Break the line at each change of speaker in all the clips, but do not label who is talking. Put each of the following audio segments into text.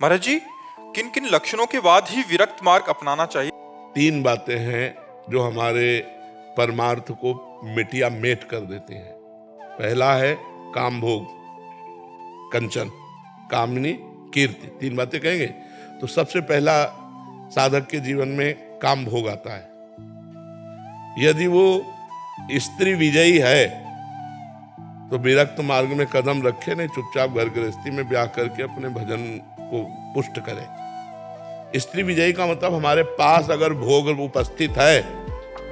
महाराज जी, किन किन लक्षणों के बाद ही विरक्त मार्ग अपनाना चाहिए?
3 बातें हैं जो हमारे परमार्थ को मिटिया मेट कर देती हैं। पहला है काम भोग, कंचन, कामनी, कीर्ति। 3 बातें कहेंगे तो सबसे पहला साधक के जीवन में काम भोग आता है। यदि वो स्त्री विजयी है तो विरक्त मार्ग में कदम रखे नहीं, चुपचाप घर गृहस्थी में ब्याह करके अपने भजन को पुष्ट करे। स्त्री विजयी का मतलब हमारे पास अगर भोग उपस्थित है,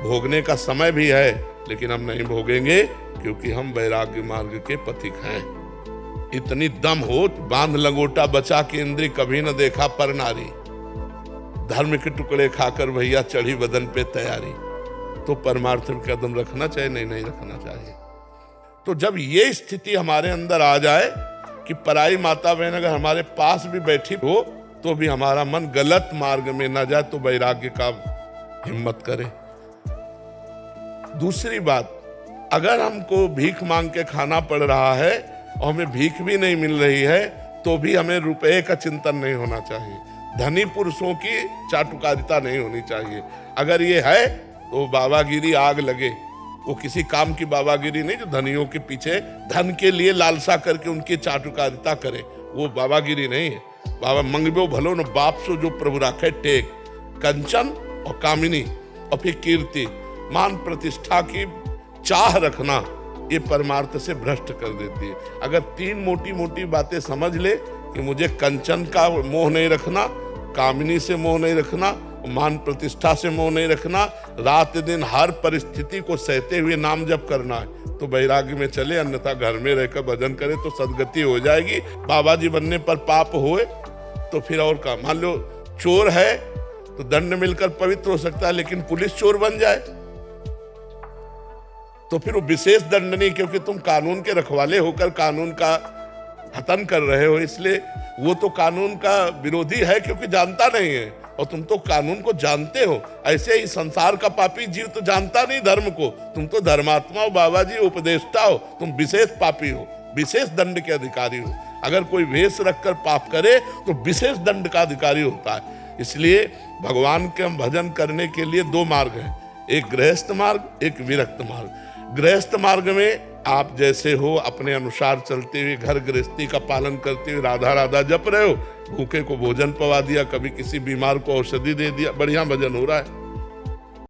भोगने का समय भी है, लेकिन हम नहीं भोगेंगे क्योंकि हम वैराग्य मार्ग के पथिक हैं। इतनी दम हो, बांध लंगोटा बचा के इंद्री कभी न देखा पर नारी, धर्म के टुकड़े खाकर भैया चढ़ी बदन पे तैयारी। तो परमार्थ में कदम रखना चाहिए, नहीं रखना चाहिए। तो जब ये स्थिति हमारे अंदर आ जाए कि पराई माता बहन अगर हमारे पास भी बैठी हो तो भी हमारा मन गलत मार्ग में ना जाए, तो वैराग्य का हिम्मत करे। दूसरी बात, अगर हमको भीख मांग के खाना पड़ रहा है और हमें भीख भी नहीं मिल रही है तो भी हमें रुपए का चिंतन नहीं होना चाहिए, धनी पुरुषों की चाटुकारिता नहीं होनी चाहिए। अगर ये है तो बाबागिरी आग लगे। वो किसी काम की बाबागिरी नहीं जो धनियों के पीछे धन के लिए लालसा करके उनकी चाटुकारिता करे, वो बाबागिरी नहीं है। बाबा मंगबो भलो न बाप सो जो प्रभु राखे टेक। कंचन और कामिनी और फिर कीर्ति, मान प्रतिष्ठा की चाह रखना, ये परमार्थ से भ्रष्ट कर देती है। अगर 3 मोटी मोटी बातें समझ ले कि मुझे कंचन का मोह नहीं रखना, कामिनी से मोह नहीं रखना, मान प्रतिष्ठा से मोह नहीं रखना, रात दिन हर परिस्थिति को सहते हुए नाम जप करना है, तो वैराग्य में चले। अन्यथा घर में रहकर भजन करे तो सदगति हो जाएगी। बाबा जी बनने पर पाप होए तो फिर और का, मान लो चोर है तो दंड मिलकर पवित्र हो सकता है, लेकिन पुलिस चोर बन जाए तो फिर वो विशेष दंड नहीं, क्योंकि तुम कानून के रखवाले होकर कानून का हतन कर रहे हो। इसलिए वो तो कानून का विरोधी है क्योंकि जानता नहीं है, और तुम तो कानून को जानते हो। ऐसे ही संसार का पापी जीव तो जानता नहीं धर्म को, तुम तो धर्मात्मा हो, बाबा जी उपदेष्टा हो, तुम विशेष पापी हो, विशेष दंड के अधिकारी हो। अगर कोई वेश रखकर पाप करे तो विशेष दंड का अधिकारी होता है। इसलिए भगवान के भजन करने के लिए 2 मार्ग हैं, एक गृहस्थ मार्ग, एक विरक्त मार्ग। गृहस्थ मार्ग में आप जैसे हो अपने अनुसार चलते हुए घर गृहस्थी का पालन करते हुए राधा राधा जप रहे हो, भूखे को भोजन पवा दिया, कभी किसी बीमार को औषधि दे दिया, बढ़िया भजन हो रहा है।